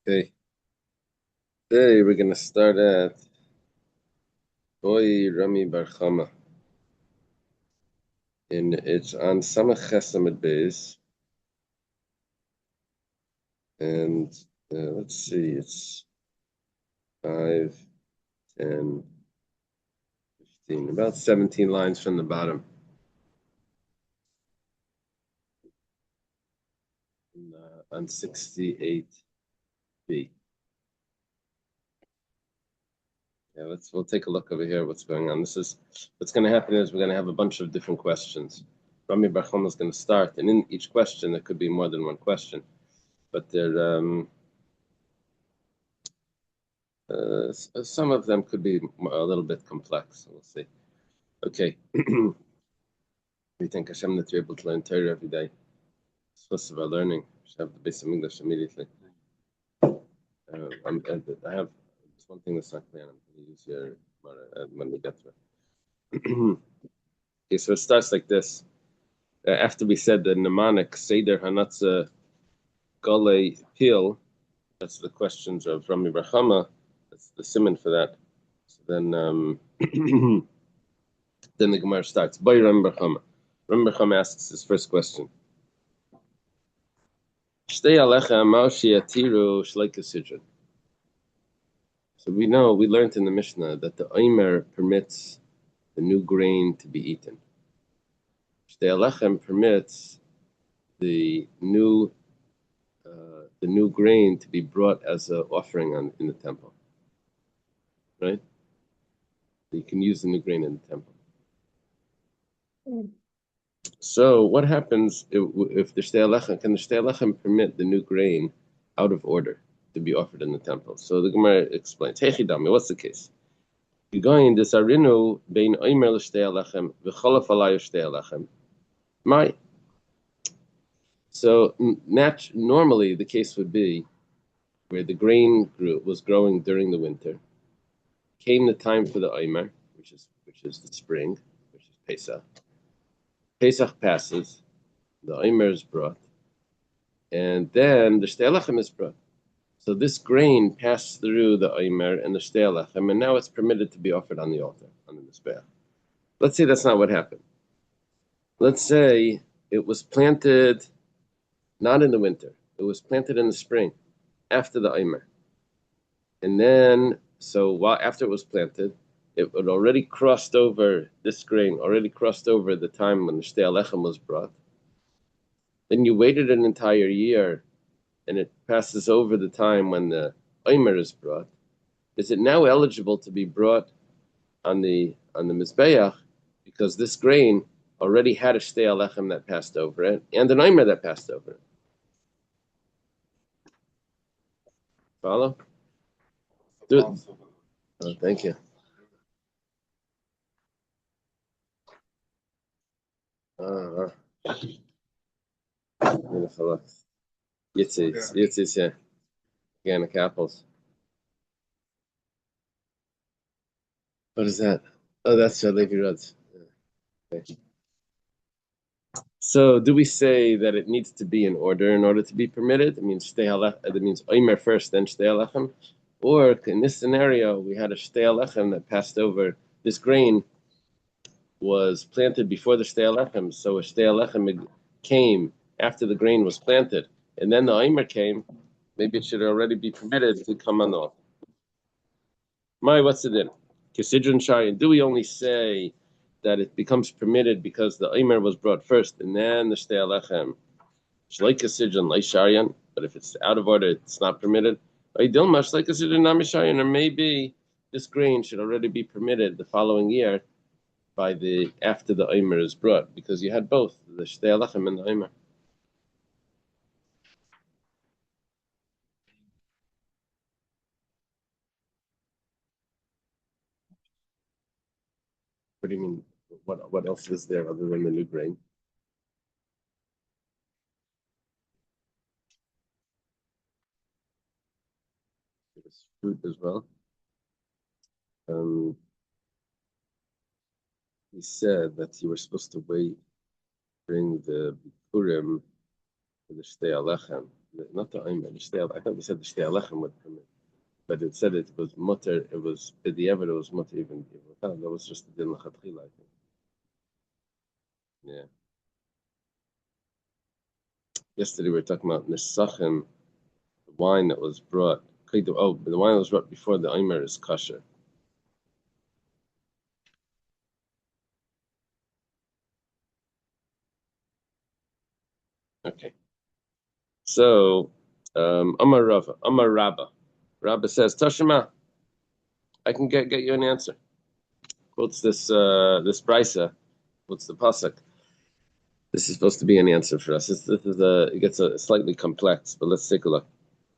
Okay, today we're going to start at Boy Rami Bar Chama. And it's on Samach Chesamid Beis. And let's see, it's 5, 10, 15, about 17 lines from the bottom. On 68B. Yeah, we'll take a look over here what's going on. What's going to happen is we're going to have a bunch of different questions. Rami Bar Chama is going to start, and in each question there could be more than one question. But some of them could be a little bit complex. We'll see. Okay. We thank Hashem that you're able to learn Torah every day. It's supposed to be learning. We should have the base of English immediately. I have just one thing that's not clear. I'm going to use your when we get to it. Okay, so it starts like this. After we said the mnemonic Seder Hanatza Gole Pil, that's the questions of Rami Bar Chama. That's the simon for that. So then then the Gemara starts. By Rami Bar Chama. Rami Bar Chama asks his first question. So we learned in the Mishnah that the Omer permits the new grain to be eaten. Shtei Alechem permits the new grain to be brought as an offering in the temple. Right? You can use the new grain in the temple. So what happens if the Shtei Alechem, can the Shtei Alechem permit the new grain out of order to be offered in the temple? So the Gemara explains, Hechidami, what's the case? You're going this arinu bein oimer l'Shtei Alechem v'cholaf alay Shtei Alechem. My. So normally the case would be where the grain was growing during the winter. Came the time for the oimer, which is the spring, which is Pesach. Pesach passes, the oimer is brought, and then the Shtei Alechem is brought. So this grain passed through the oimer and the Shtei Alechem, and now it's permitted to be offered on the altar, on the mizbeach. Let's say that's not what happened. Let's say it was planted not in the winter. It was planted in the spring, after the oimer. And then, after it was planted, it had already crossed over, this grain already crossed over the time when the Shtei Alechem was brought. Then you waited an entire year, and it passes over the time when the oimer is brought. Is it now eligible to be brought on the mizbeach because this grain already had a Shtei Alechem that passed over it and an oimer that passed over it? Follow? Oh, thank you. Beautiful. Yitzis, yeah. Organic apples. What is that? Oh, that's Levi Rudd's. Okay. So, do we say that it needs to be in order to be permitted? It means oimer first, then Shtei Alechem. Or in this scenario, we had a Shtei Alechem that passed over. This grain was planted before the Shtei Alechem, so a Shtei Alechem came after the grain was planted, and then the oimer came. Maybe it should already be permitted to come on the altar. What's it in? Kisidron Shayin. Do we only say that it becomes permitted because the oimer was brought first and then the Shtei Alechem? Shlei Kisidron Lei Shayin. But if it's out of order, it's not permitted. Or maybe this grain should already be permitted the following year after the oimer is brought, because you had both the Shtei Alechem and the oimer. What do you mean? What else is there other than the new grain? There's fruit as well. He said that you were supposed to bring the bikurim for the Shtei Alechem. not the Aimer, the Shtei. I thought we said the Shtei Alechem would come in, but it said it was mutter. It was the ever. It was mutter even. That was just the din lachatchila, I think. Yeah. Yesterday we were talking about Nisachim, the wine that was brought. Oh, the wine that was brought before the Aimer is kosher. Okay. So, Amar Rava, Amar Rabba. Rabba says, Tashima, I can get you an answer. Quotes this brisa. What's the pasuk? This is supposed to be an answer for us. It gets slightly complex, but let's take a look.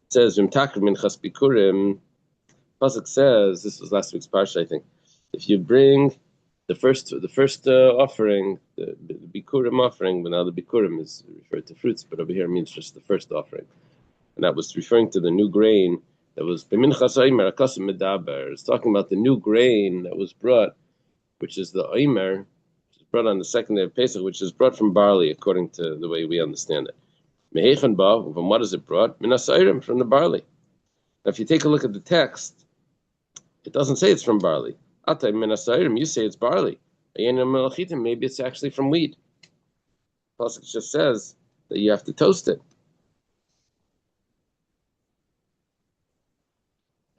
It says, V'mtaker minchas bikurim. Pasuk says, this was last week's parsha, I think. If you bring the first offering, the bikurim offering, but now the bikurim is referred to fruits, but over here it means just the first offering. And that was referring to the new grain that was it's talking about the new grain that was brought, which is the oimer, which is brought on the second day of Pesach, which is brought from barley, according to the way we understand it. From what is it brought? Minasairim, from the barley. Now, if you take a look at the text, it doesn't say it's from barley. Atay minasairim, you say it's barley. Maybe it's actually from wheat. Pasuk just says that you have to toast it.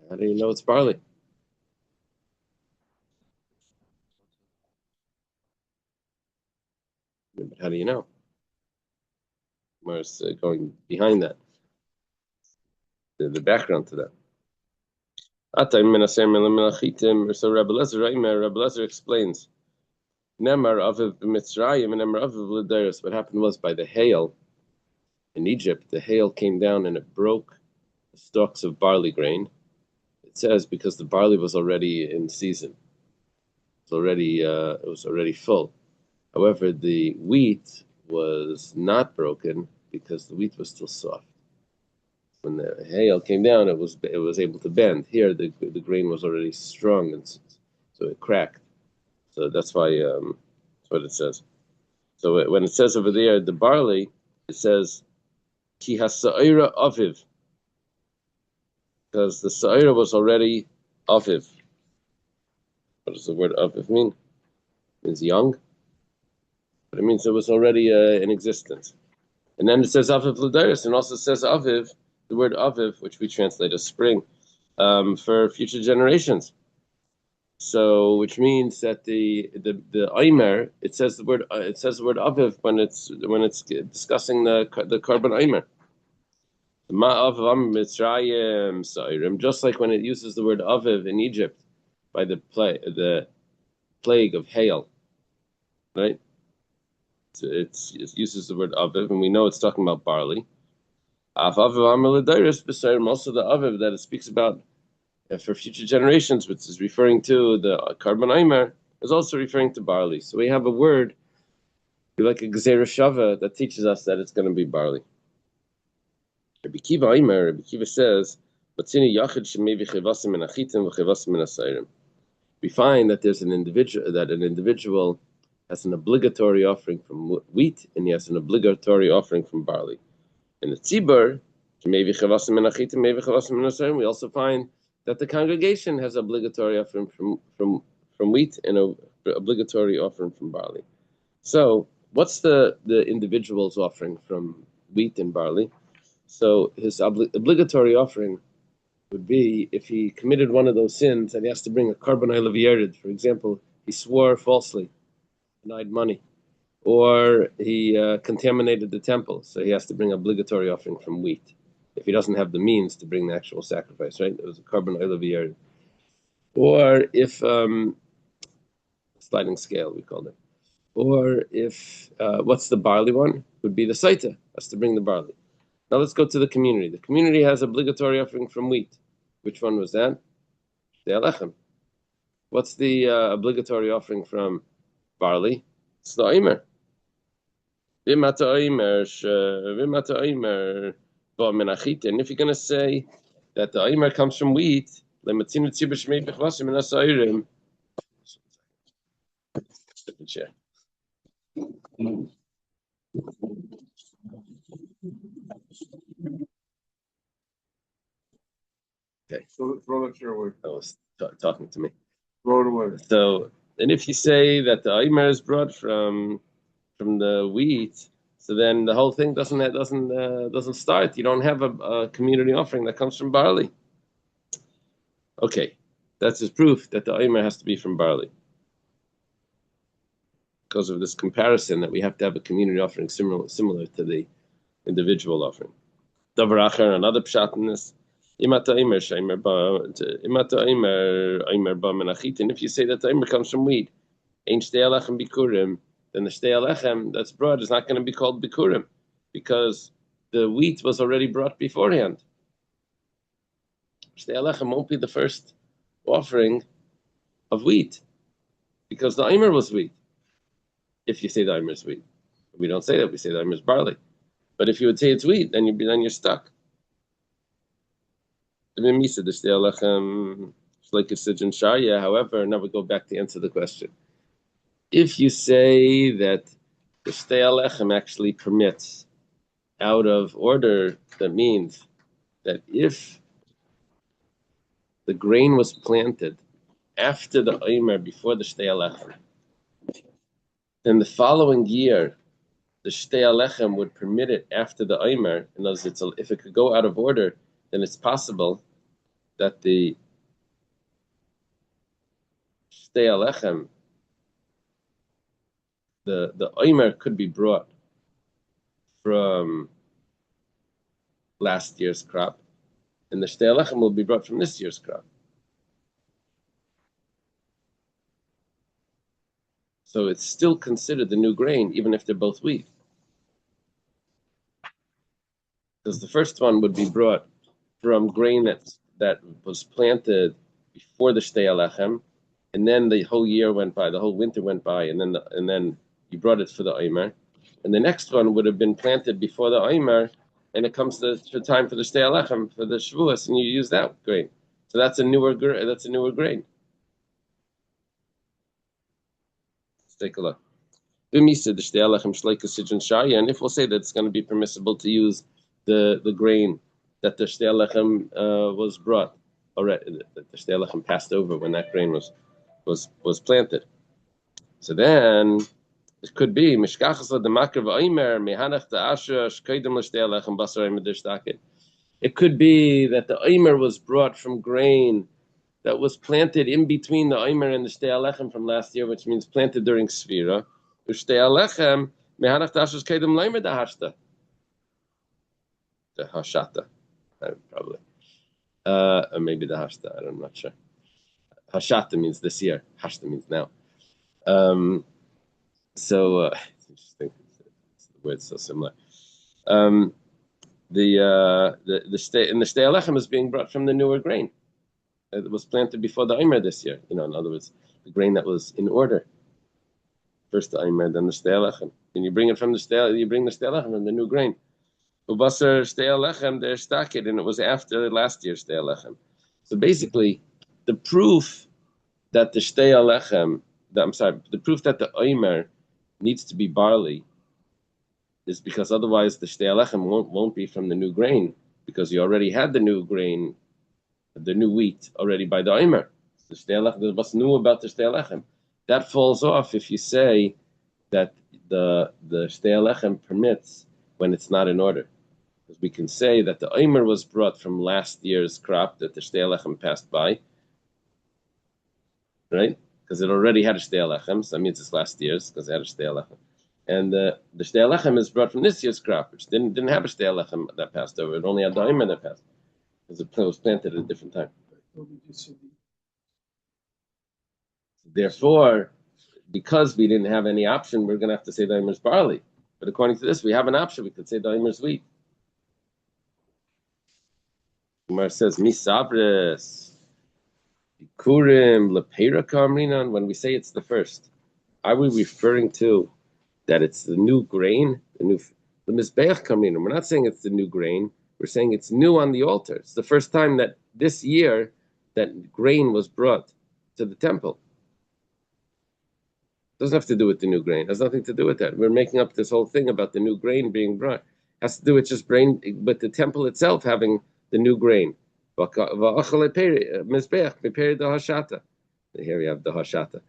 How do you know it's barley? But how do you know? Where's going behind that? The background to that. So Rabbi Lezer explains. Nemar Aviv Mitzrayim and Nemar Aviv L'Deres. What happened was by the hail in Egypt, the hail came down and it broke the stalks of barley grain. It says because the barley was already in season. It was already full. However, the wheat was not broken because the wheat was still soft. When the hail came down, it was able to bend. Here, the grain was already strong, and so it cracked. So that's why that's what it says. So when it says over there the barley, it says ki hasa'ira aviv, because the sa'ira was already aviv. What does the word aviv mean? It means young, but it means it was already in existence. And then it says aviv l'dairis, and also says aviv, the word aviv, which we translate as spring, for future generations. So, which means that the aimer, it says the word aviv when it's discussing the carbon aimer. Mitzrayim sa'irim, just like when it uses the word aviv in Egypt by the plague of hail, right? So it uses the word aviv, and we know it's talking about barley. Also the aviv that it speaks about for future generations, which is referring to the carbon aimer, is also referring to barley. So we have a word like a gzera shava that teaches us that it's going to be barley. Rabbi Kiva says, we find that there's an individual has an obligatory offering from wheat and he has an obligatory offering from barley. In the tzibur, we also find that the congregation has obligatory offering from wheat and an obligatory offering from barley. So what's the individual's offering from wheat and barley? So his obligatory offering would be if he committed one of those sins and he has to bring a carbon oil of yerid. For example, he swore falsely, denied money, or he contaminated the temple, so he has to bring obligatory offering from wheat. If he doesn't have the means to bring the actual sacrifice, right? It was a carbon oil of yerid. Or if sliding scale, we called it. Or if what's the barley one? Would be the saita, has to bring the barley. Now let's go to the community. The community has obligatory offering from wheat. Which one was that? The alechem. What's the obligatory offering from barley? It's the oimer. And if you're going to say that the oimer comes from wheat, chair. Okay. So throw that chair away. That was talking to me. Throw it away. So, and if you say that the Omer is brought from the wheat, so then the whole thing doesn't start. You don't have a community offering that comes from barley. Okay, that's his proof that the Omer has to be from barley. Because of this comparison that we have to have a community offering similar to the individual offering. Davar acher, another pshat in this. Imata Omer ba menachitin. If you say that the Omer comes from wheat, ein shtei alechem bikurim, then the shtei alechem that's brought is not going to be called bikurim, because the wheat was already brought beforehand. Shtei alechem won't be the first offering of wheat, because the Omer was wheat. If you say the Omer is wheat, we don't say that. We say the Omer is barley. But if you would say it's wheat, then you're stuck. However, now we go back to answer the question. If you say that the shtei alechem actually permits out of order, that means that if the grain was planted after the Omer, before the shtei alechem, then the following year, the shtei alechem would permit it after the Omer. In other words, if it could go out of order, then it's possible that the shtei alechem, the Omer could be brought from last year's crop, and the shtei alechem will be brought from this year's crop. So it's still considered the new grain, even if they're both wheat. Because the first one would be brought from grain that was planted before the shtei alechem, and then the whole year went by, the whole winter went by, and then you brought it for the Omer. And the next one would have been planted before the Omer, and it comes to time for the shtei alechem, for the Shavuos, and you use that grain. So that's a newer grain. Let's take a look. And if we'll say that it's going to be permissible to use the grain that the shtei alechem was brought already, that the shtei alechem passed over when that grain was planted. So then it could be it could be that the Omer was brought from grain that was planted in between the Omer and the shtei alechem from last year, which means planted during Sfira. The shtei alechem mehanach ta'asher kedem leimer dahashta. The hashata, probably, or maybe the hashta. I'm not sure. Hashata means this year. Hashta means now. So it's interesting. The word's so similar. The shtei alechem is being brought from the newer grain. It was planted before the Omer this year. In other words, the grain that was in order. First the Omer, then the shtei alechem. And you bring it from the shtei alechem from the new grain. Ubasar shtei alechem der staked, and it was after last year's shtei alechem. So basically, the proof that the shtei alechem, the proof that the Omer needs to be barley is because otherwise the shtei alechem won't be from the new grain, because you already had the new grain, the new wheat already by the Omer. The shtei alechem, what's new about the shtei alechem? That falls off if you say that the shtei alechem permits when it's not in order. Because we can say that the Omer was brought from last year's crop that the shtei alechem passed by, right? Because it already had a shtei alechem, so that means it's last year's because it had a shtei alechem. And the shtei alechem is brought from this year's crop, which didn't have a shtei alechem that passed over. It only had the Omer that passed, because it was planted at a different time. Therefore, because we didn't have any option, we're going to have to say the Omer is barley. But according to this, we have an option. We could say the Omer is wheat. Gemara says, Misabres, Bikurim, Lepeira Kamrinan. When we say it's the first, are we referring to that it's the new grain, the Mizbeach Kamrinan? We're not saying it's the new grain. We're saying it's new on the altar. It's the first time that this year that grain was brought to the temple. It doesn't have to do with the new grain. It has nothing to do with that. We're making up this whole thing about the new grain being brought. It has to do with just grain, but the temple itself having the new grain. Here we have the hashata.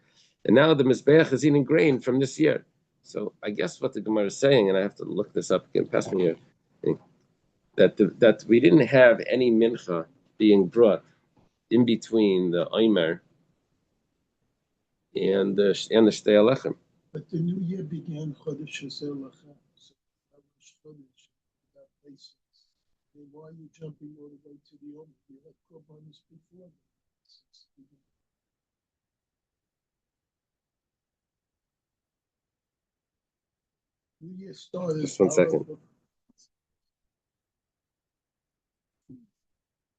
And now the Mizbeach is eating grain from this year. So I guess what the Gemara is saying, and I have to look this up again, pass me here, that we didn't have any mincha being brought in between the Omer and the Shtei Alechem. But the new year began Chodesh Hazel Lachem, so that was Chodesh, that basis. Then why are you jumping all the way to the Omer? You had Korbanos before that. New Year started. Just 1 second.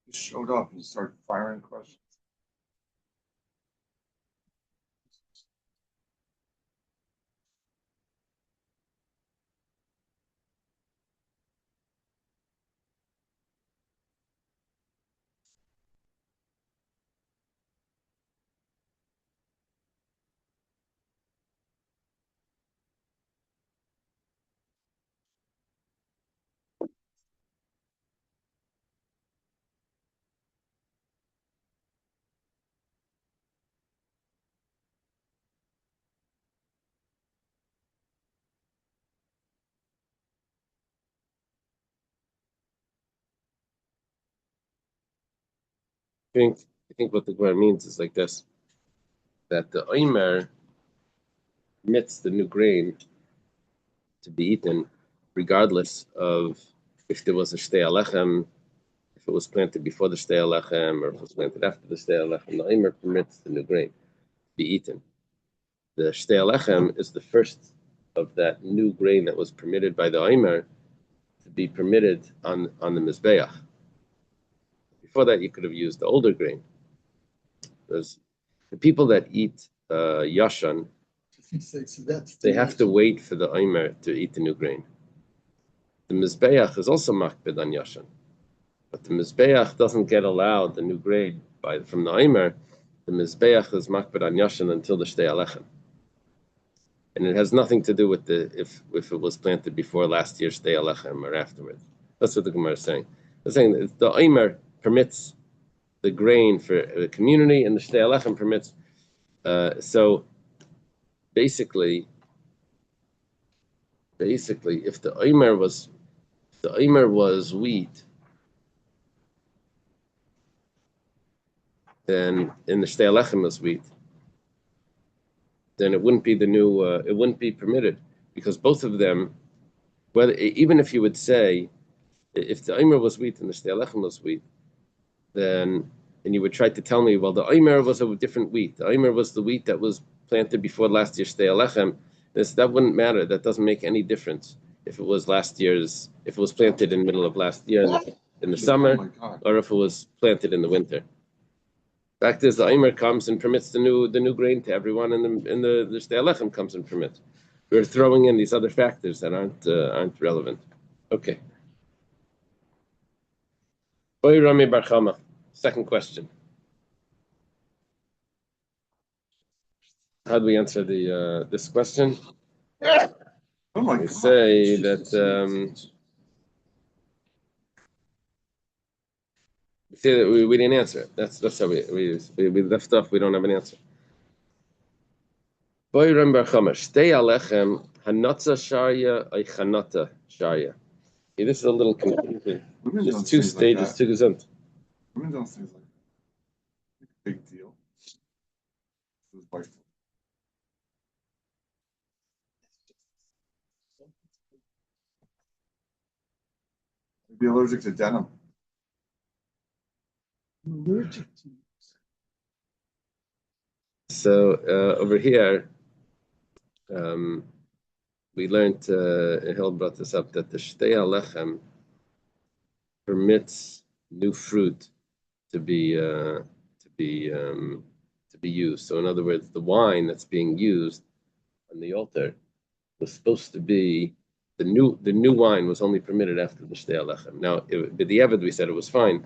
He showed up and started firing questions. I think what the Gemara means is like this, that the Omer permits the new grain to be eaten regardless of if there was a Shtei Alechem, if it was planted before the Shtei Alechem, or if it was planted after the Shtei Alechem. The Omer permits the new grain to be eaten. The Shtei Alechem is the first of that new grain that was permitted by the Omer to be permitted on the Mizbeach. Before that, you could have used the older grain. There's the people that eat Yashan, they have to wait for the Omer to eat the new grain. The Mizbeach is also makbid on Yashan, but the Mizbeach doesn't get allowed the new grain from the Omer. The Mizbeach is makbid on Yashan until the Shtei Alechem. And it has nothing to do with if it was planted before last year's Shtei Alechem or afterwards. That's what the Gemara is saying. They're saying that the Omer permits the grain for the community, and the Shtei Alechem permits. So basically, if the Omer was wheat, then in the Shtei Alechem was wheat, then it wouldn't be it wouldn't be permitted, because both of them, even if you would say, if the Omer was wheat and the Shtei Alechem was wheat, then, and you would try to tell me, well, the Omer was a different wheat. The Omer was the wheat that was planted before last year's Shtei Alechem. That wouldn't matter. That doesn't make any difference if it was if it was planted in the middle of last year in the summer, or if it was planted in the winter. Fact is, the Omer comes and permits the new grain to everyone, and the Shtei Alechem comes and permits. We're throwing in these other factors that aren't relevant. Okay. Oy Rami Bar Chama. Second question. How do we answer this question? Oh my We God. say that we didn't answer it. That's how we left off. We don't have an answer. Boy Ram Bar Chama, Shtei Alechem Hanatza Sharia Eichanata Sharia. This is a little confusing. Women There's don't two say stages, like two gesund. Women don't say like that. Big deal. This is like, I'd be allergic to denim. I'm allergic to it. So over here, we learned, Hill brought this up, that the Shtei Alechem permits new fruit to be used. So in other words, the wine that's being used on the altar was supposed to be the new wine was only permitted after the Shtei Alechem. Now, with the Eved, we said it was fine,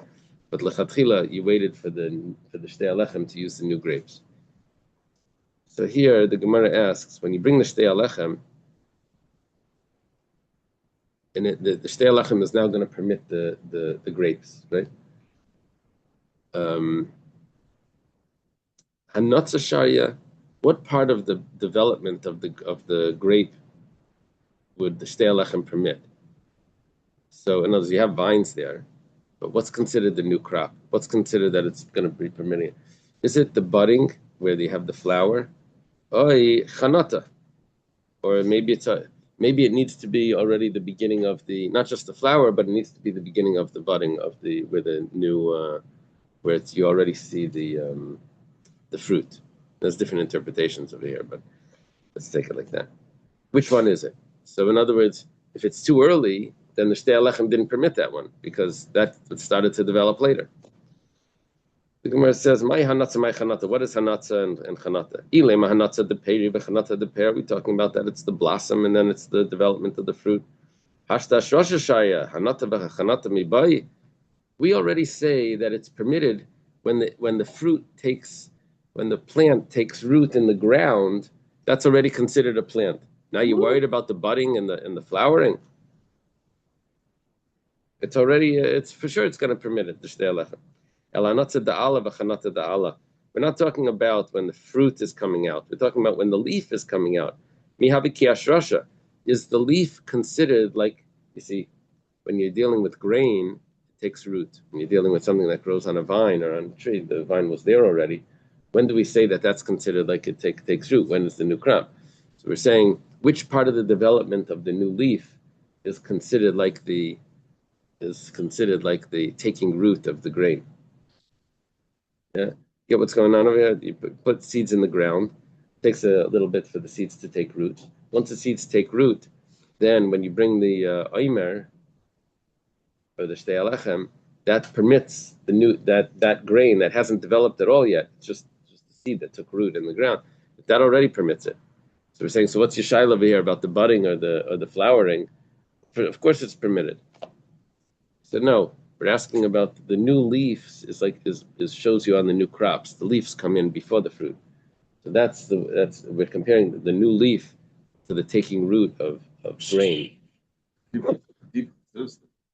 but lechatchila you waited for the Shtei Alechem to use the new grapes. So here the Gemara asks, when you bring the Shtei Alechem, and the Shtei Alechem is now going to permit the grapes, right? Hanotza Sharia, what part of the development of the grape would the Shtei Alechem permit? So in other words, you have vines there, but what's considered the new crop? What's considered that it's going to be permitting? Is it the budding where they have the flower? Oi, chanata. Or maybe maybe it needs to be already the beginning of the, not just the flower, but it needs to be the beginning of the budding of where the new where you already see the fruit. There's different interpretations over here, but let's take it like that. Which one is it? So in other words, if it's too early, then the Shtei Alechem didn't permit that one because that started to develop later. The Gemara says, "My hanatza, my chanata." What is hanatza and chanata? Ilema hanatza de peri, bechanata de per. We're talking about that it's the blossom and then it's the development of the fruit. Hashta shosha shaya hanata bechanata mibai. We already say that it's permitted when the plant takes root in the ground. That's already considered a plant. Now you're worried about the budding and the flowering. It's already it's for sure it's going to permit it. The Shtei Alechem. We're not talking about when the fruit is coming out. We're talking about when the leaf is coming out. Is the leaf considered like, you see, when you're dealing with grain, it takes root. When you're dealing with something that grows on a vine or on a tree, the vine was there already. When do we say that that's considered like it takes root? When is the new crop? So we're saying which part of the development of the new leaf is considered like the taking root of the grain. Yeah, get what's going on over here. You put seeds in the ground. It takes a little bit for the seeds to take root. Once the seeds take root, then when you bring the oimer or the Shtei Alechem, that permits that grain that hasn't developed at all yet. It's just the seed that took root in the ground. But that already permits it. So we're saying, so what's your shaila over here about the budding or the flowering? Of course, it's permitted. So no. We're asking about the new leaves is shows you on the new crops. The leaves come in before the fruit. So we're comparing the new leaf to the taking root of grain.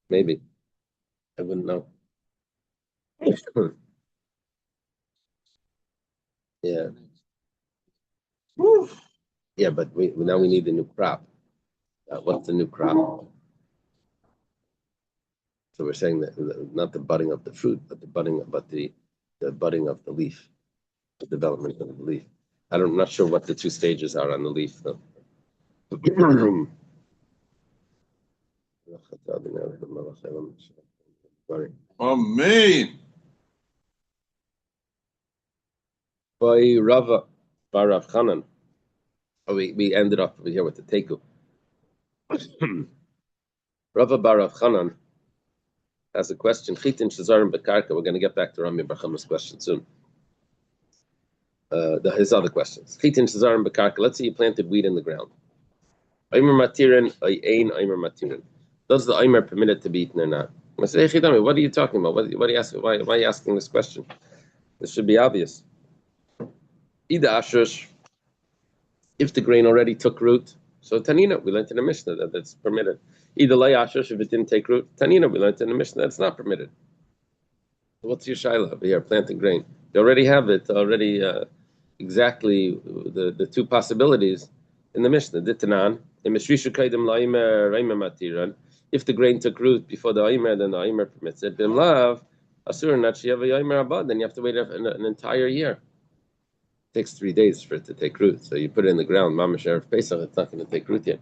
Maybe. I wouldn't know. Yeah. Yeah, but now we need the new crop. What's the new crop? So we're saying that not the budding of the fruit, but the budding of the leaf, the development of the leaf. I'm not sure what the two stages are on the leaf, though. Amen. By Rava Bar Rav Chanan. Oh, we ended up over here with the Teku. Rava Bar Rav Chanan has a question. Chitin Shazarim Bekarka. We're going to get back to Rami Bar Chama's question soon. His other questions. Chitin Shazarim Bekarka. Let's say you planted wheat in the ground. Aimer Matirin, Ain Aimer Matirin. Does the Aimer permit it to be eaten or not? I say, hey, Chidami, what are you talking about? What are you asking? Why are you asking this question? This should be obvious. Ida Ashush, if the grain already took root, so Tanina, we learned in the Mishnah that's permitted. Ida Lay Ashush, if it didn't take root, Tanina, we learned in the Mishnah that's not permitted. So what's your shaila over here, planting grain? You already have it, exactly the two possibilities in the Mishnah. Ditanan, if the grain took root before the Aimer, then the Aimer permits it. Then love, Asur Aimer then you have to wait an entire year. It takes 3 days for it to take root. So you put it in the ground, Mamash Erev Pesach, it's not going to take root yet.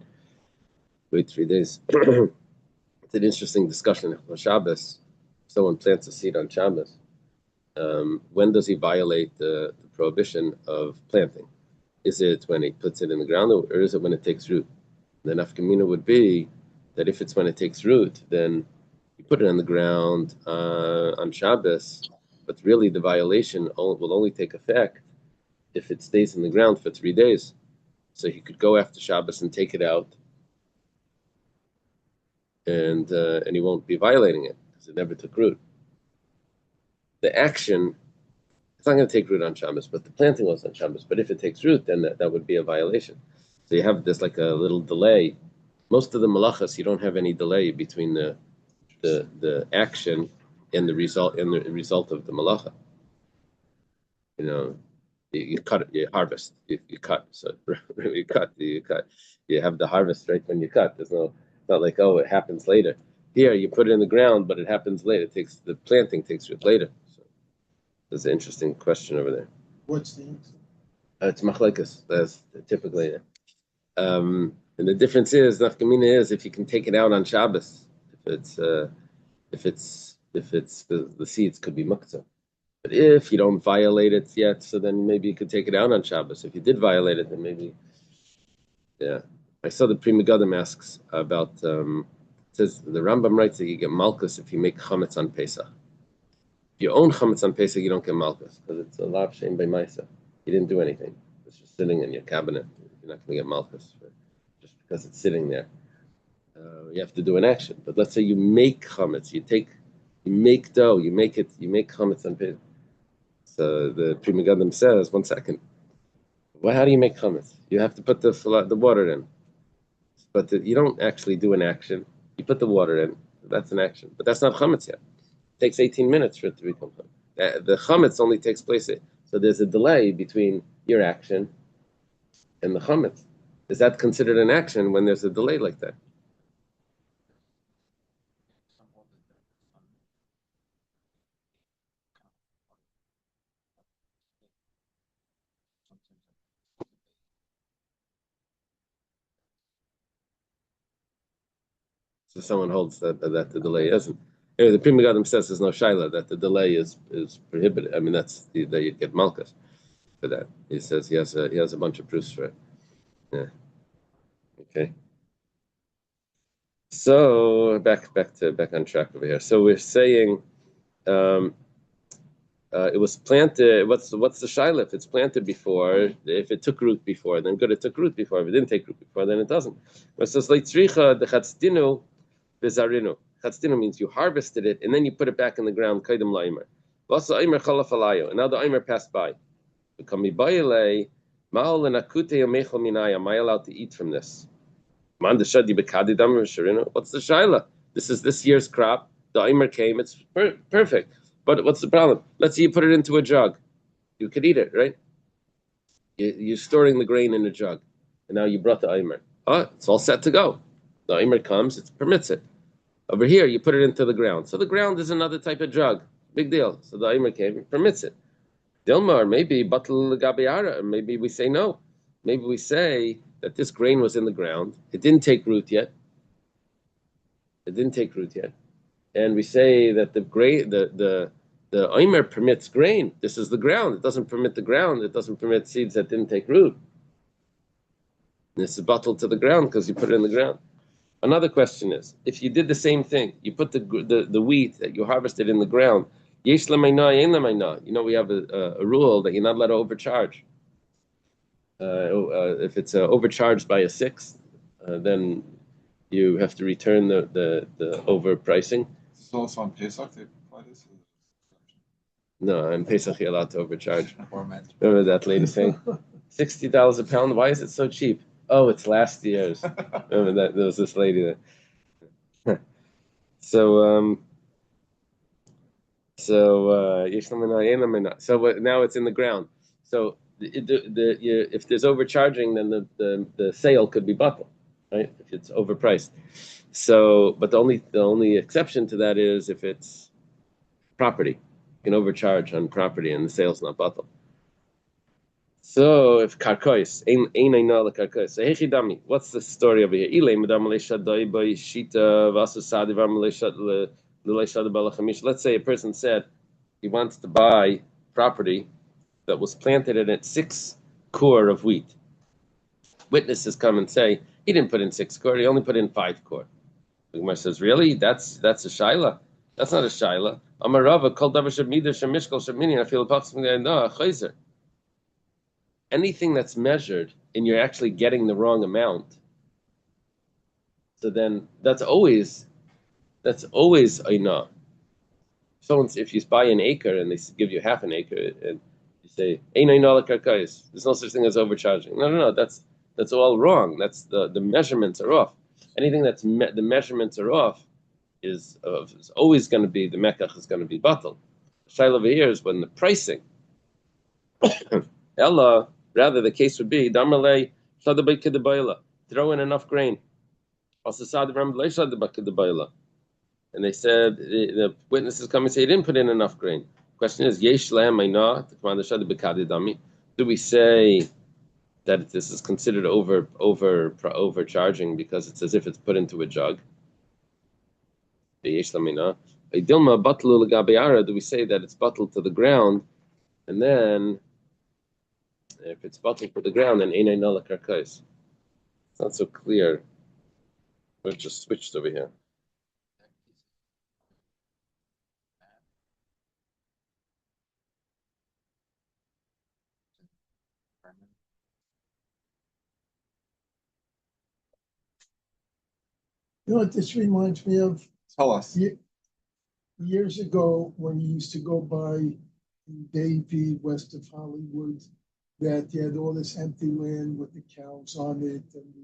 Wait 3 days. It's an interesting discussion on Shabbos. If someone plants a seed on Shabbos, when does he violate the prohibition of planting? Is it when he puts it in the ground, or is it when it takes root? The nafkamina would be that if it's when it takes root, then you put it on the ground on Shabbos, but really the violation will only take effect if it stays in the ground for 3 days. So he could go after Shabbos and take it out, and he won't be violating it because it never took root. The action, it's not going to take root on Shabbos, but the planting was on Shabbos. But if it takes root, then that would be a violation. So you have this like a little delay. Most of the malachas, you don't have any delay between the action and the result of the malacha. You know, you cut it, you harvest, you cut. So you cut, you have the harvest right when you cut. There's no, it's not like, oh, it happens later. Here you put it in the ground, but it happens later. The planting takes root later. So there's an interesting question over there. What's the answer? It's machlekes. That's typically. And the difference is, nafkamina is if you can take it out on Shabbos, if the seeds could be muktzah. But if you don't violate it yet, so then maybe you could take it out on Shabbos. If you did violate it, then maybe, yeah. I saw the Pri Megadim asks about, it says, the Rambam writes that you get malchus if you make chametz on Pesach. If you own chametz on Pesach, you don't get malchus, because it's a lav shein by Maisa. You didn't do anything. It's just sitting in your cabinet. You're not going to get malchus just because it's sitting there. You have to do an action. But let's say you make chametz, you make dough, you make chametz on Pesach. So the Pri Megadim says, 1 second. Well, how do you make chametz? You have to put the water in, but you don't actually do an action. You put the water in. That's an action, but that's not chametz yet. It takes 18 minutes for it to become chametz. The chametz only takes place. So there's a delay between your action and the chametz. Is that considered an action when there's a delay like that? So someone holds that the delay isn't. Anyway, the Pri Megadim says there's no shaila that the delay is prohibited. I mean, that you get malchus for that. He says he has a bunch of proofs for it. Yeah. Okay. So back on track over here. So we're saying it was planted. What's the shaila? If it's planted before, if it took root before, then good. It took root before. If it didn't take root before, then it doesn't. It says leitzricha the chatzdinu. Bizarino. Chatzdino means you harvested it and then you put it back in the ground. Kaidem laimer. Vasa aimer chalaf alayo. And now the aimer passed by. Become mibayele. Ma'ol and akute yamechel minaya. Am I allowed to eat from this? Man deshadi bekadi damer sharino. What's the shaila? This is this year's crop. The aimer came. It's perfect. But what's the problem? Let's say you put it into a jug. You could eat it, right? You're storing the grain in a jug, and now you brought the aimer. It's all set to go. The aimer comes. It permits it. Over here, you put it into the ground. So the ground is another type of jug. Big deal. So the aimer came, permits it. Dilmar, maybe batal gabiara. Maybe we say no. Maybe we say that this grain was in the ground. It didn't take root yet. And we say that the aimer permits grain. This is the ground. It doesn't permit the ground. It doesn't permit seeds that didn't take root. And this is batal to the ground because you put it in the ground. Another question is, if you did the same thing, you put the wheat that you harvested in the ground, yesh l'mayna, yein l'mayna. You know, we have a rule that you're not allowed to overcharge. If it's overcharged by a sixth, then you have to return the overpricing. Is also on Pesach they apply this? No, in Pesach you're allowed to overcharge. Or meant. Remember that lady saying, $60 a pound, why is it so cheap? Oh, it's last year's. Remember that there was this lady that. So now it's in the ground. So if there's overcharging, then the sale could be bottled, right? If it's overpriced. So, but the only exception to that is if it's property. You can overcharge on property and the sale's not bottled. So if karkois, ein einal karkois. So hechidami, what's the story over here? Ilay madam leishadai by shita vasasadi vam leishad balachamish. Let's say a person said he wants to buy property that was planted in it 6 core of wheat. Witnesses come and say he didn't put in 6 core; he only put in 5 core. The Gemara says, really? That's a shaila. That's not a shaila. Amarava kol davar shemida shemishkol shemini. I feel approximately no chayzer. Anything that's measured and you're actually getting the wrong amount, so then that's always aina. If you buy an acre and they give you half an acre and you say aina karkais, there's no such thing as overcharging. No, that's all wrong. That's the measurements are off. Anything that's the measurements are off, is always going to be, the mekach is going to be batal. The shaila over here is when the pricing. Ella, rather the case would be damalei shadabay kedabayla, throw in enough grain. Also and they said the witnesses come and say he didn't put in enough grain. Question is, yesh lam ayna the commander shadabay kadidami. Do we say that this is considered overcharging because it's as if it's put into a jug? Do we say that it's bottled to the ground, and then if it's bottled to the ground, then einay nala karkais? It's not so clear. We've just switched over here. You know what this reminds me of? Tell us. Years ago, when you used to go by in Davie, west of Hollywood, that you had all this empty land with the cows on it and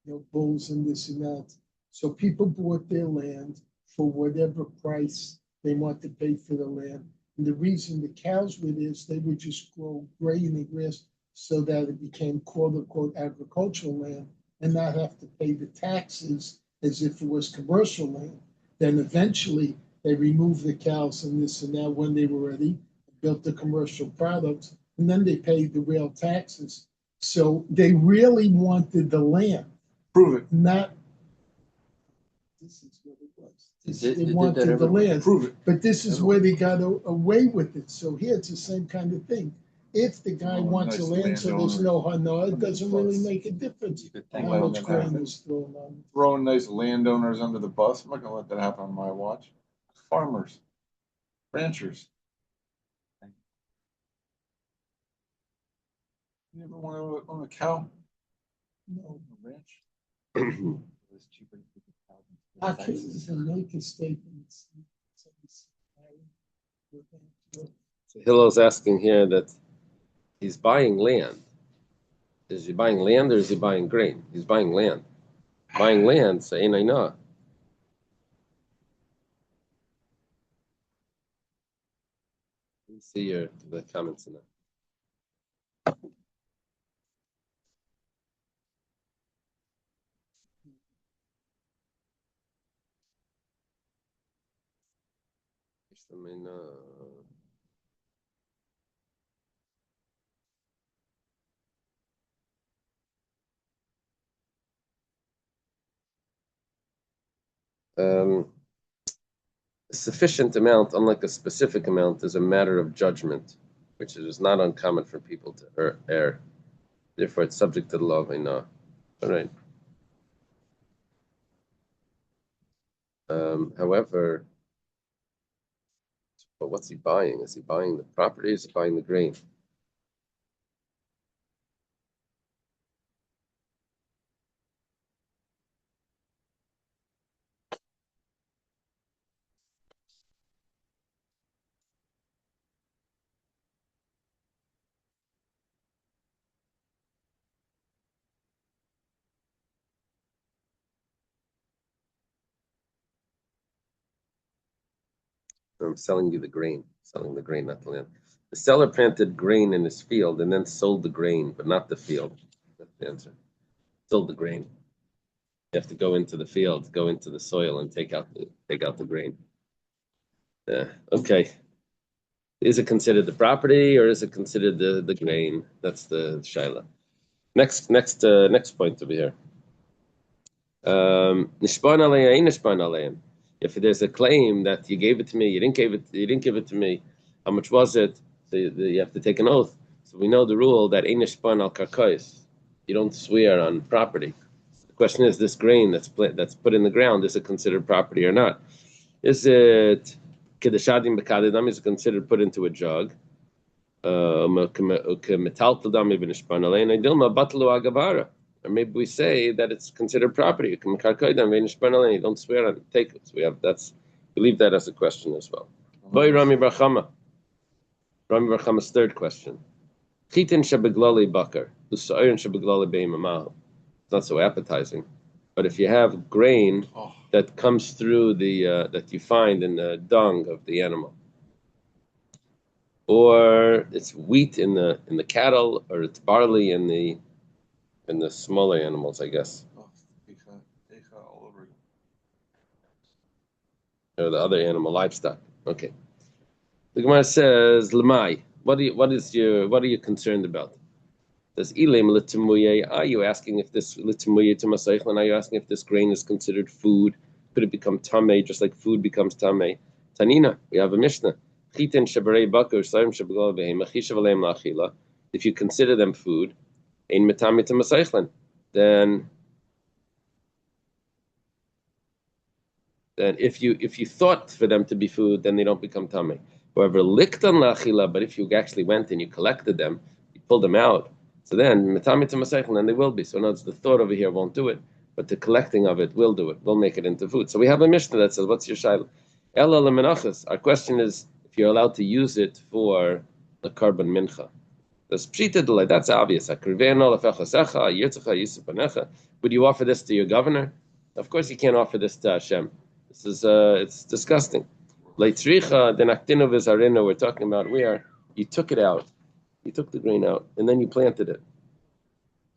the bulls and this and that. So people bought their land for whatever price they want to pay for the land. And the reason the cows were there is they would just grow grain and grass so that it became quote unquote agricultural land and not have to pay the taxes as if it was commercial land. Then eventually they removed the cows and this and that when they were ready, built the commercial products, and then they paid the real taxes. So they really wanted the land. Prove it. Not, this is what it was. They wanted the land. Prove it. But this is where they got away with it. So here it's the same kind of thing. If the guy wants the land, so there's no hana, it doesn't really make a difference how much grain is thrown on. Throwing nice landowners under the bus. I'm not going to let that happen on my watch. Farmers, ranchers. You ever want to own a cow? No. A ranch? How can you make a statement? So Hillel's asking here that he's buying land. Is he buying land or is he buying grain? He's buying land. Buying land, so ain't I know. Let me see the comments in that. I mean, a sufficient amount, unlike a specific amount, is a matter of judgment, which is not uncommon for people to err. Therefore, it's subject to the law of Ainah. All right. However, but what's he buying? Is he buying the property? Is he buying the grain? I'm selling you the grain, selling the grain, not the land. The seller planted grain in his field and then sold the grain, but not the field. That's the answer. Sold the grain. You have to go into the field, go into the soil, and take out the grain. Okay. Is it considered the property or is it considered the grain? That's the shaila. Next point over here. Nishban alayim, nishban alayim. If there's a claim that you gave it to me, you didn't give it to me. How much was it? So you have to take an oath. So we know the rule that nishban al karkais. You don't swear on property. The question is, this grain that's put in the ground, is it considered property or not? Is it kedushadim bekadidam? Is it considered put into a jug? Or maybe we say that it's considered property. You don't swear on it, take it. So we leave that as a question as well. Rami Barchama's third question. It's not so appetizing. But if you have grain Oh, that comes through that you find in the dung of the animal, or it's wheat in the cattle, or it's barley in the smaller animals, I guess, all over you. or the other animal livestock. Okay. The Gemara says, "Lemai, what are you concerned about? Does ilim litimuye? Are you asking if this litimuye to masaychlin? Are you asking if this grain is considered food? Could it become tamei just like food becomes tamei? Tanina, we have a mishnah. Chitin shabarei bakur sayim shabgal behem achishav aleim lachila. If you consider them food, ein metame to masaychlin, then if you thought for them to be food, then they don't become tamei. However, liktan lachila, but if you actually went and you collected them, you pulled them out. So then, metamit masechin, then they will be. So in other words, the thought over here won't do it, but the collecting of it will do it. Will make it into food. So we have a mishnah that says, "What's your shaila?" Ela lemenachos. Our question is if you're allowed to use it for the carbon mincha. That's pshita delay. That's obvious. Would you offer this to your governor? Of course, you can't offer this to Hashem. This is it's disgusting. Leitricha denaktinu v'zarinu. We're talking about where you took it out. You took the grain out, and then you planted it.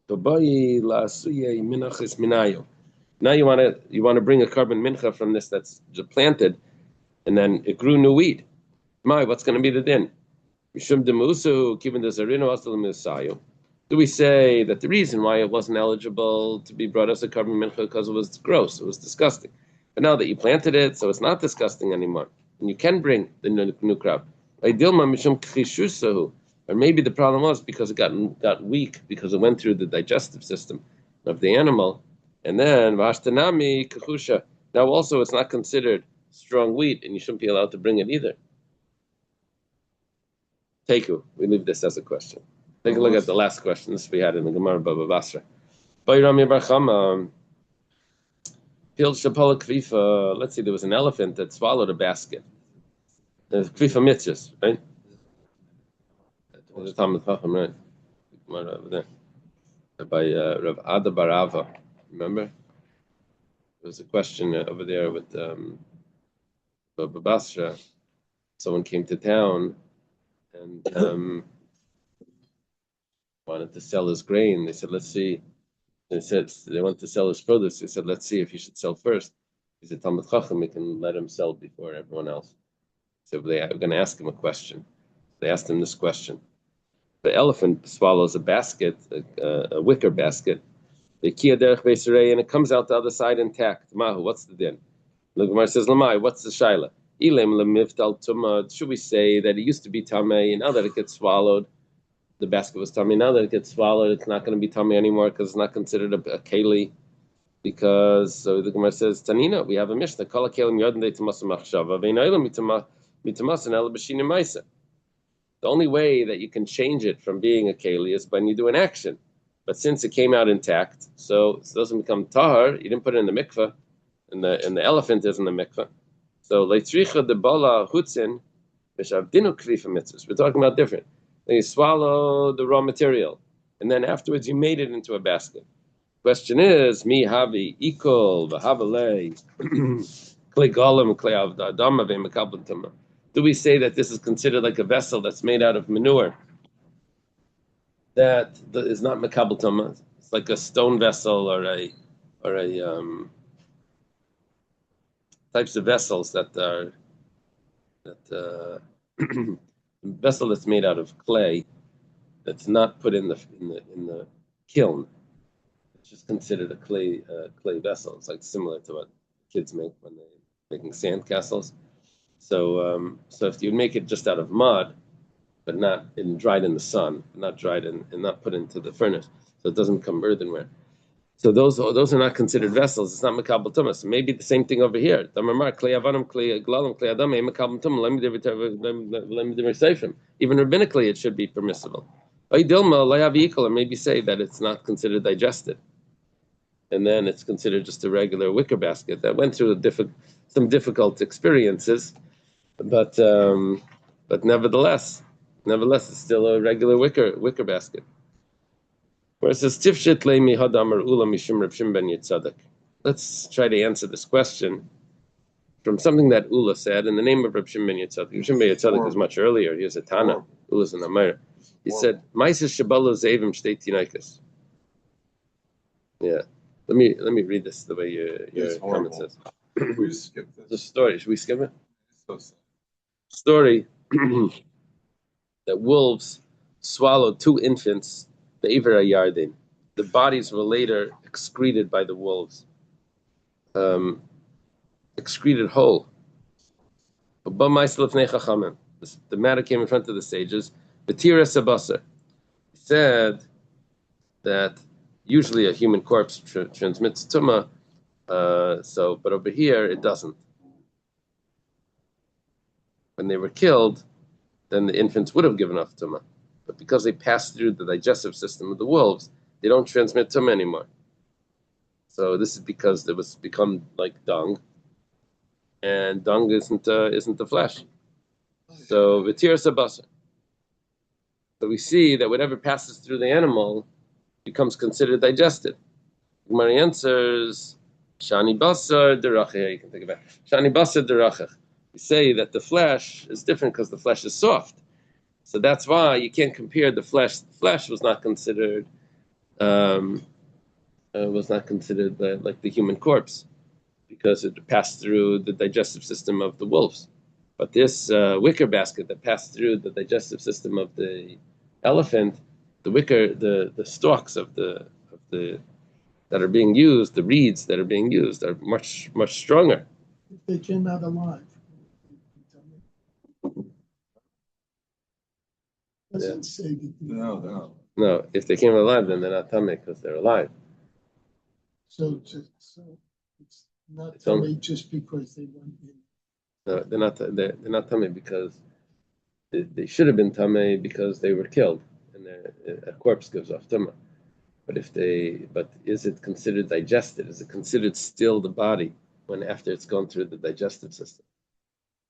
Now you want to bring a carbon mincha from this that's planted, and then it grew new wheat. What's going to be the din? Do we say that the reason why it wasn't eligible to be brought as a carbon mincha because it was gross, it was disgusting? But now that you planted it, so it's not disgusting anymore, and you can bring the new crop. Or maybe the problem was because it got weak because it went through the digestive system of the animal, and then v'ashtanami kachusha. Now also it's not considered strong wheat, and you shouldn't be allowed to bring it either. Teku, we leave this as a question. Take a look at the last question. This we had in the Gemara Baba Basra. Bayrami Bar Chama. Let's see, there was an elephant that swallowed a basket. There's kvifa mitzvahs, right? The Talmud Chacham, right? Over there. By Rav Ada Barava. Remember? There was a question over there with Baba Basra. Someone came to town and wanted to sell his grain. They said, let's see. They said they wanted to sell his produce. They said, let's see if he should sell first. He said, Talmud Chacham, we can let him sell before everyone else. So they were going to ask him a question. They asked him this question. The elephant swallows a basket, a wicker basket, and it comes out the other side intact. Mahu, what's the din? The Gemara says, Lamai, what's the shaila? Should we say that it used to be tamei, now that it gets swallowed, the basket was tamei, now that it gets swallowed, it's not going to be tamei anymore because it's not considered a keli? Because, so the Gemara says, Tanina, we have a mishnah, Kala kelim yodin de tamasa machshava, ve'inayla mitamasa and ela b'shini maisa. The only way that you can change it from being a keli is when you do an action. But since it came out intact, so it doesn't become tahar. You didn't put it in the mikveh, and the elephant is in the mikveh. So leitzricha de bala hutzin b'shavdinu krifa mitzvahs. We're talking about different. Then you swallow the raw material, and then afterwards you made it into a basket. Question is, mi havi ikol v'havalei klei golem klei avdama ve'mekabel tuma. Do we say that this is considered like a vessel that's made out of manure that is not mekabel tuma? It's like a stone vessel or a types of vessels that vessel that's made out of clay that's not put in the kiln. It's just considered a clay vessel. It's like similar to what kids make when they're making sandcastles. So if you make it just out of mud, but not dried in the sun, not dried and not put into the furnace, so it doesn't become earthenware. So those are not considered vessels. It's not mekabel tumah. So maybe the same thing over here. Even rabbinically, it should be permissible. Or maybe say that it's not considered digested, and then it's considered just a regular wicker basket that went through some difficult experiences. But nevertheless, it's still a regular wicker basket. Where it says Tifshit leimi hadamar ula mishum Reb Shimon ben Yitzadek. let's try to answer this question from something that Ula said in the name of Reb Shimon ben Yitzadik. Reb Shimon ben Yitzadik was much earlier. He was a Tana. Ula's an Amir. He said, "Ma'ases shabalu zevim shtei tinaikas." Yeah. Let me read this the way your comment says. We just skip The this. story. Should we skip it? It's so sad. Story that wolves swallowed two infants, the Iver Yardin. The bodies were later excreted by the wolves. Excreted whole. The matter came in front of the sages. Betira Sabasa said that usually a human corpse transmits tumah, but over here it doesn't. When they were killed, then the infants would have given off tumah, but because they passed through the digestive system of the wolves, they don't transmit tumah anymore. So this is because it was become like dung, and dung isn't the flesh. So v'tir sabasa. So we see that whatever passes through the animal becomes considered digested. Gemara answers, Shani basar derachach. You can think about it. Shani basar derachach. We say that the flesh is different because the flesh is soft. So that's why you can't compare the flesh. The flesh was not considered like the human corpse because it passed through the digestive system of the wolves. But this wicker basket that passed through the digestive system of the elephant, the stalks of the that are being used, the reeds that are being used are much stronger. If they came out alive. Doesn't say that. No. If they came alive, then they're not tummy because they're alive. So it's not It's only- tummy just because they went in. No, they're not. They're not tummy because they should have been tummy because they were killed, and a corpse gives off tummy. But is it considered digested? Is it considered still the body when after it's gone through the digestive system?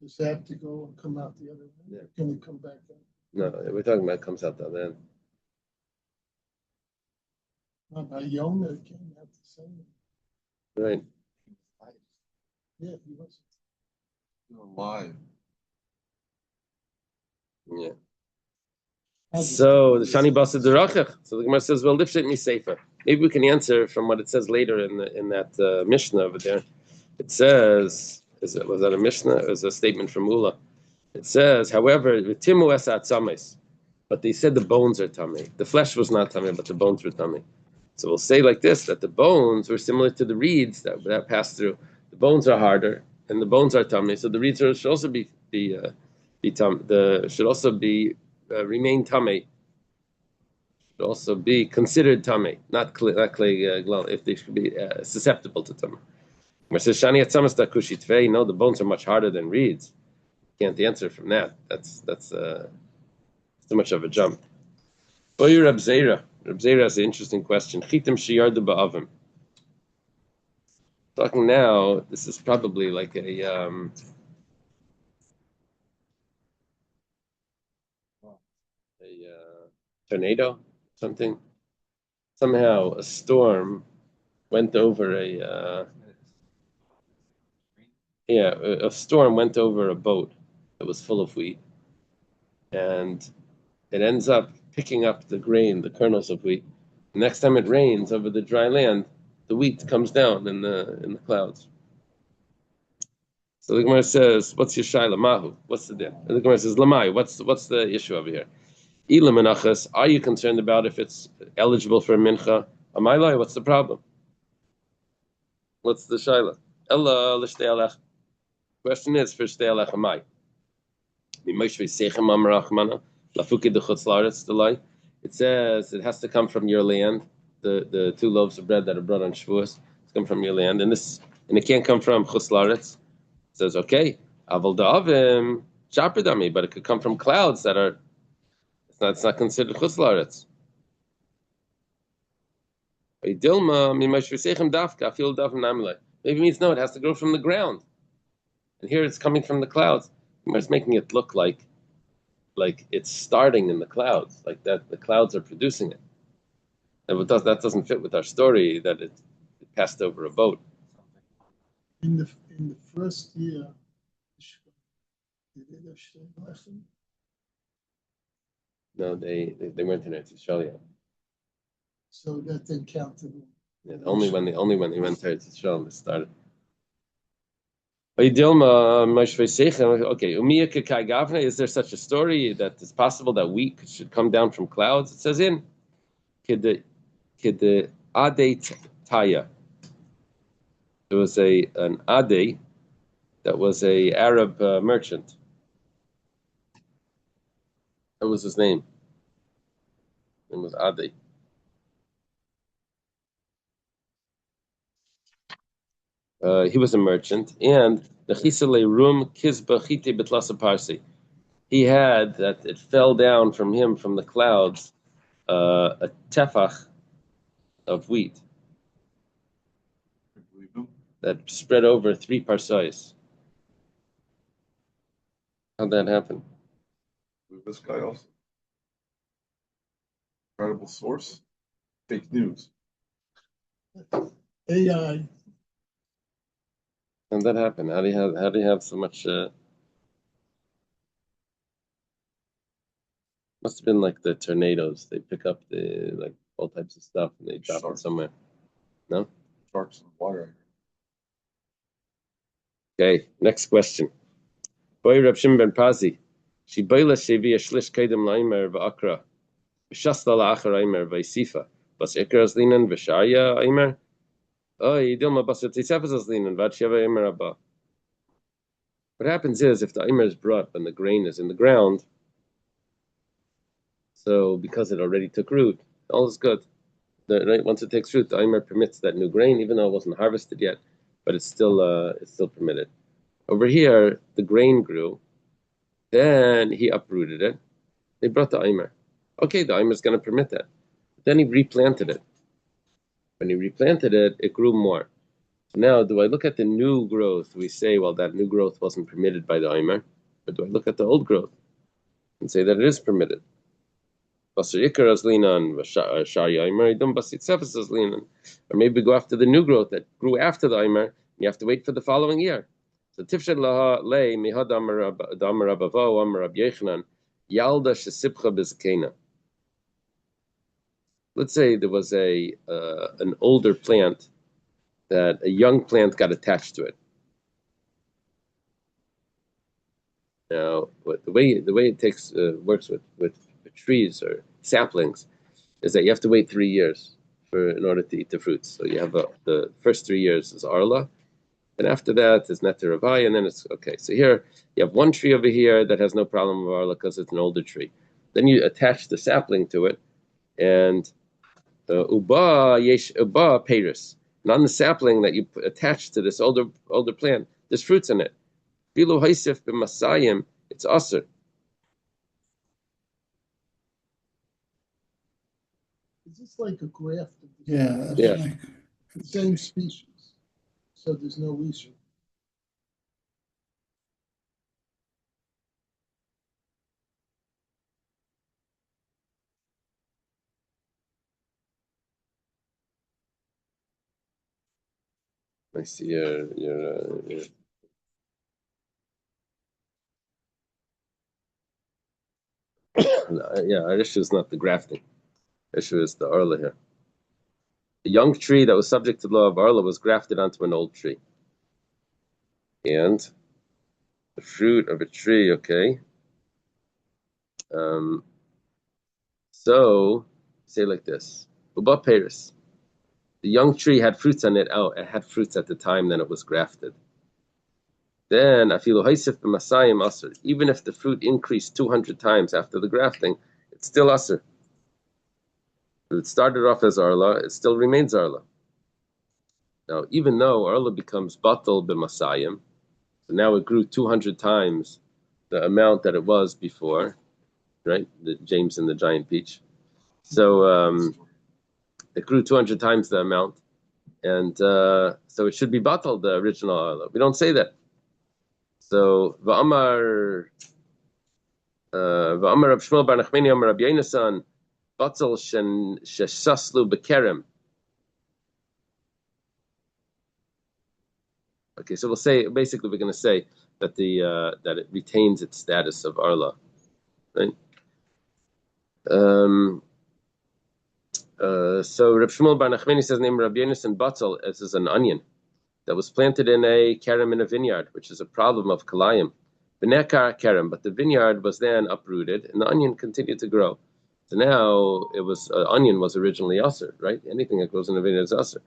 Does it have to go and come out the other way? Yeah. Can it come back in? No, we're talking about it comes out the other end. Yonah came out the same. Right. Yeah, he was. You're alive. Yeah. So the Shani Basa Derachach. So the Gemara says, "Well, lifshit mi sefer." Maybe we can answer from what it says later in that Mishnah over there. It says, was that a Mishnah? It was a statement from Ula. It says, however, v'timu esat sames, but they said the bones are tummy. The flesh was not tummy, but the bones were tummy. So we'll say like this: that the bones were similar to the reeds that passed through. The bones are harder, and the bones are tummy. So the reeds should also be remain tummy. Should also be considered tummy, not clay if they should be susceptible to tummy. No, the bones are much harder than reeds. Can't answer from that. That's too much of a jump. Boy, Reb Zera. Reb Zera has an interesting question. Chitim sheyardu ba'avim. Talking now, this is probably like a tornado, something. Somehow a storm went over a storm went over a boat that was full of wheat, and it ends up picking up the grain, the kernels of wheat. The next time it rains over the dry land, the wheat comes down in the clouds. So the Gemara says, "What's your shaila mahu? What's the deal?" And the Gemara says, "Lamai, what's the issue over here? Ila menachas, are you concerned about if it's eligible for a mincha? Amaylai, what's the problem? What's the shaila? Ella l'shtei alech. Question is for shtei alech amai. It says it has to come from your land. The 2 loaves of bread that are brought on Shavuos come from your land, and it can't come from chutz laaretz. It says okay, aval da'avim shaperdami, but it could come from clouds that are. It's not considered chutz laaretz. Maybe it means no, it has to grow from the ground. And here it's coming from the clouds. It's making it look like it's starting in the clouds, like that the clouds are producing it. And that doesn't fit with our story that it passed over a boat. In the first year, did they have Shtei Lechem? No, they weren't in Eretz Yisrael yet. So that then counted. Yeah, only when they went to Eretz Yisrael, they started. Okay, Umiya Kekai Gavna, is there such a story that it's possible that wheat should come down from clouds? It says in Kid Ade Taya. There was an Ade that was a Arab merchant. What was his name? It was Ade. He was a merchant, and the Chisale Rum Kizba Chite Betlasa Parsi. He had that it fell down from him from the clouds a tefach of wheat I believe him. that spread over 3 parsais. How'd that happen? With this guy also. Incredible source. Fake news. AI. How'd that happen? How do you have so much? Must have been like the tornadoes. They pick up the like all types of stuff and they drop it somewhere. No? Sharks in the water. Okay, next question. Boy Reb Shimon ben Pazi. She boila shevi a shlish kedem laimer v'akra. V'shasla la'achar aimer v'isifa. Bas ikar azlinan v'sharya aimer. Oh, yidilma bas v'tisefas azlinan v'adsheva aimer abba. What happens is, if the aimer is brought when the grain is in the ground, so because it already took root, all is good. Right, once it takes root, the aimer permits that new grain, even though it wasn't harvested yet, but it's still permitted. Over here, the grain grew, then he uprooted it. They brought the aimer. Okay, the aimer is going to permit that. Then he replanted it. When he replanted it, it grew more. So now, do I look at the new growth? We say, well, that new growth wasn't permitted by the aimer. Or do I look at the old growth and say that it is permitted? Or maybe go after the new growth that grew after the aimer. You have to wait for the following year. So tifshed laha lei mihad amar abavo amar Rab Yechanan yalda shesipcha bezkena. Let's say there was an older plant that a young plant got attached to it. Now, the way it works with trees or saplings is that you have to wait 3 years in order to eat the fruits. So you have the first 3 years is arla, and after that is neter avai, and then it's okay. So here you have one tree over here that has no problem with arla because it's an older tree. Then you attach the sapling to it, and uba peiris. And on the sapling that you attach to this older plant, there's fruits in it. Bilu haisif b'masayim, it's aser. Is this like a graft of Yeah, Yeah. like the same species? So there's no issue. I see your yeah, our issue is not the grafting. The issue is the arla here. A young tree that was subject to the law of arla was grafted onto an old tree. And the fruit of a tree, okay. So say like this. Uba peris. The young tree had fruits on it. Oh, it had fruits at the time then it was grafted. Then afilu haisif b'masayim aser. Even if the fruit increased 200 times after the grafting, it's still aser. If it started off as arla, it still remains arla. Now, even though arla becomes batal b'masayim, so now it grew 200 times the amount that it was before, right? The James and the giant peach. So it grew 200 times the amount, and so it should be batal, the original arla. We don't say that. So va'amar Rab Shmuel bar Nachmani Amar Rab Yonasan batal shesaslu bekerem. Okay, so we'll say basically we're going to say that that it retains its status of arla, right? So Reb Shmuel Bar Nachmani says name Rabbi Yonasan Batzel as is an onion that was planted in a kerem in a vineyard, which is a problem of kalayim. Benekar kerem, but the vineyard was then uprooted and the onion continued to grow. So now it was onion was originally aser, right? Anything that grows in a vineyard is aser.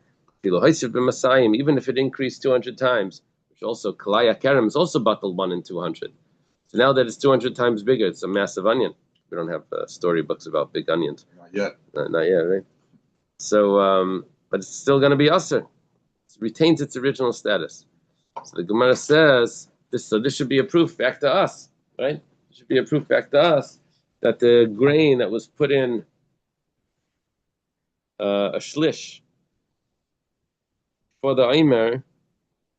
Even if it increased 200 times, which also kalaya kerem is also batal 1 in 200. So now that it's 200 times bigger, it's a massive onion. We don't have storybooks about big onions. Not yet. Not yet, right? So, but it's still going to be aser. It retains its original status. So the Gemara says this. So this should be a proof back to us, right? It should be a proof back to us that the grain that was put in a shlish for the Eimer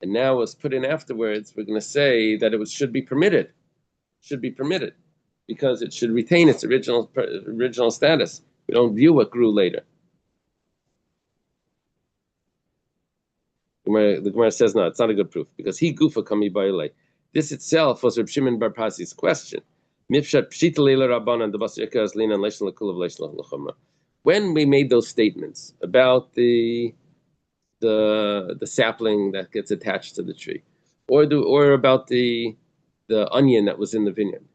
and now was put in afterwards, we're going to say that should be permitted. Should be permitted because it should retain its original status. We don't view what grew later. The Gemara says no, it's not a good proof because he gufa kami baile. This itself was Reb Shimon Bar Pasi's question. When we made those statements about the sapling that gets attached to the tree, or about the onion that was in the vineyard,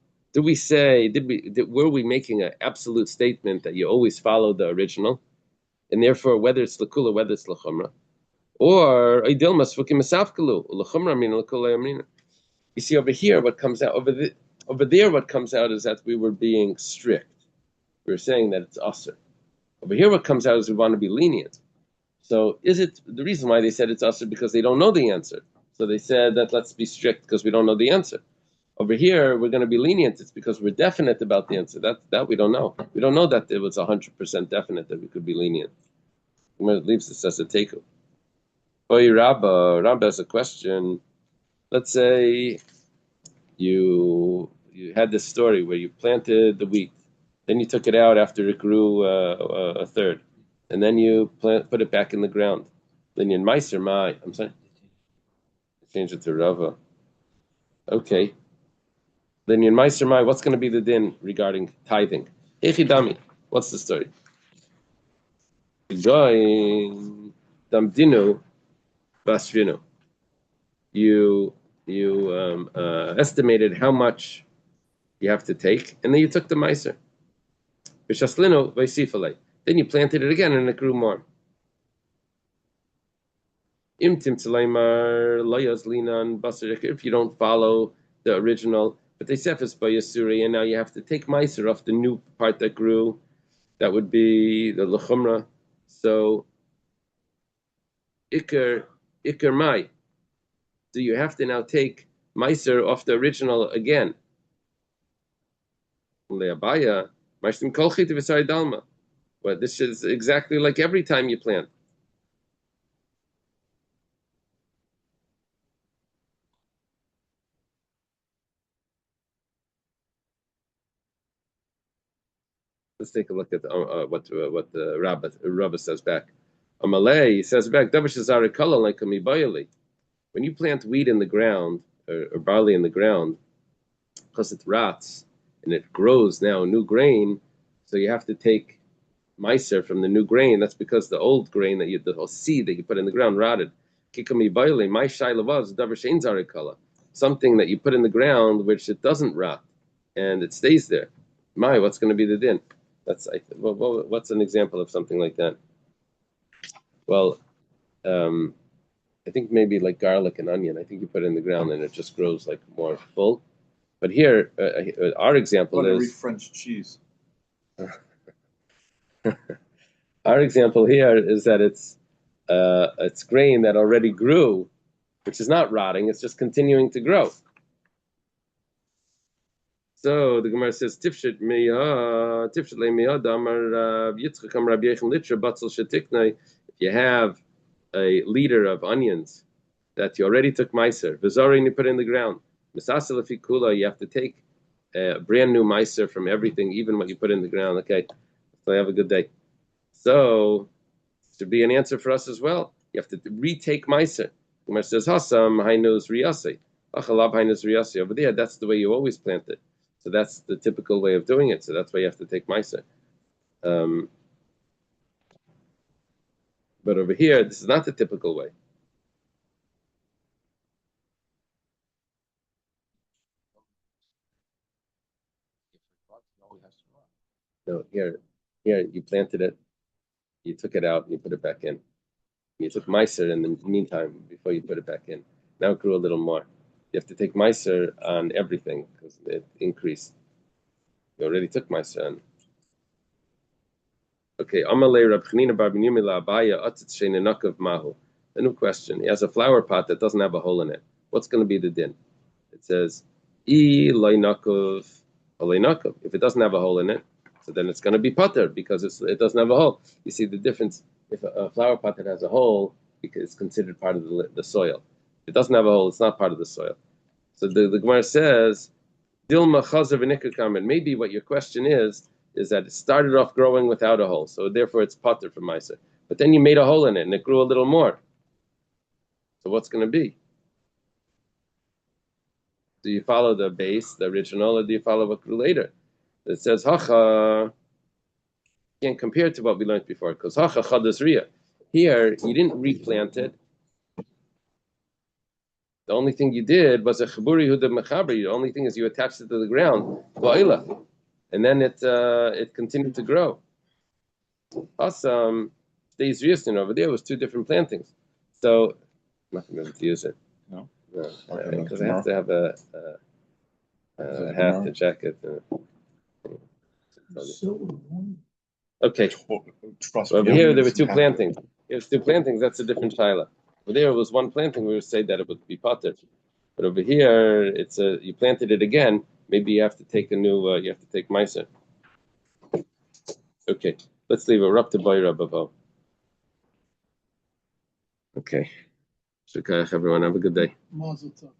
were we making an absolute statement that you always follow the original, and therefore whether it's lakula, whether it's lachumra, or you see over here what comes out over there what comes out is that we were being strict. We were saying that it's usher. Over here what comes out is we want to be lenient. So is it the reason why they said it's usher because they don't know the answer? So they said that let's be strict because we don't know the answer. Over here we're going to be lenient. It's because we're definite about the answer. That we don't know. We don't know that it was 100% definite that we could be lenient. It leaves this as a takeover. Oy Rabba has a question. Let's say you had this story where you planted the wheat, then you took it out after it grew a third, and then you put it back in the ground. Then you meiser mai. I'm sorry, change it to Rava. Okay. Then in meiser mai, what's going to be the din regarding tithing? Echidami. What's the story? Going damdinu. Basvinu. You estimated how much you have to take, and then you took the meiser. B'shaslinu v'sifalei. Then you planted it again, and it grew more. Imtim tzaleimar layas linan basarek. If you don't follow the original, but they sefes by Yasuri, and now you have to take meiser off the new part that grew. That would be the lechumra. So Iker mai. So you have to now take meiser off the original again. Leabaya, mashtim kolchit v'sari dalma. Well, this is exactly like every time you plant. Let's take a look at what the Rabba says back. Amalei says back, when you plant wheat in the ground or barley in the ground, because it rots and it grows now new grain, so you have to take meiser from the new grain. That's because the old grain the seed that you put in the ground rotted. Something that you put in the ground which it doesn't rot and it stays there. What's going to be the din? What's an example of something like that? Well, I think maybe like garlic and onion. I think you put it in the ground and it just grows like more full. But here, our example is French cheese. Our example here is that it's grain that already grew, which is not rotting. It's just continuing to grow. So the Gemara says, "Tifshet le'miyah damar Yitzchak am Rabbi Yechon litra batzel shetiknei." If you have a liter of onions that you already took meiser, v'zari and you put it in the ground, misasa lefikula, you have to take a brand new meiser from everything, even what you put in the ground. Okay, so have a good day. So, to be an answer for us as well, you have to retake meiser. Gemara says Hasam Hainus Riyasi. Achalav Hainus Riyasi. Over there, that's the way you always plant it. So that's the typical way of doing it. So that's why you have to take Meiser. But over here, this is not the typical way. No, here you planted it, you took it out, and you put it back in. You took Meiser in the meantime before you put it back in. Now it grew a little more. You have to take Meiser on everything because it increased. You already took Meiser on. Okay, Amalei Rab Chanina Bar Binyumi La'abaya Atzit Sheinenakav Mahu. A new question. He has a flower pot that doesn't have a hole in it. What's going to be the din? It says, I loinakov aloinakov. If it doesn't have a hole in it, so then it's going to be potter because it doesn't have a hole. You see the difference. If a flower pot that has a hole, it's considered part of the soil. If it doesn't have a hole, it's not part of the soil. So the Gemara says, Dilma chazer v'nikar karmen. Maybe what your question is that it started off growing without a hole, so therefore it's potter from Meiser. But then you made a hole in it and it grew a little more. So what's going to be? Do you follow the base, the original, or do you follow what grew later? It says hacha. Can't compare it to what we learned before because hacha chadas riyah. Here you didn't replant it. The only thing you did was a chaburi huda mechaber. The only thing is you attached it to the ground, and then it continued to grow. Awesome. Stays riyastin over there was two different plantings. So I'm not going to use it. No, because I have to have a hat, a jacket. Okay. Trust Over me, here there were two plantings. If two plantings, that's a different shaila. Over there was one planting. We would say that it would be potted, but over here it's you planted it again. Maybe you have to take a new. You have to take meiser. Okay, let's leave it. We're up to Bayra Bavo. Okay. Shukayach, everyone. Have a good day. Mazel tov.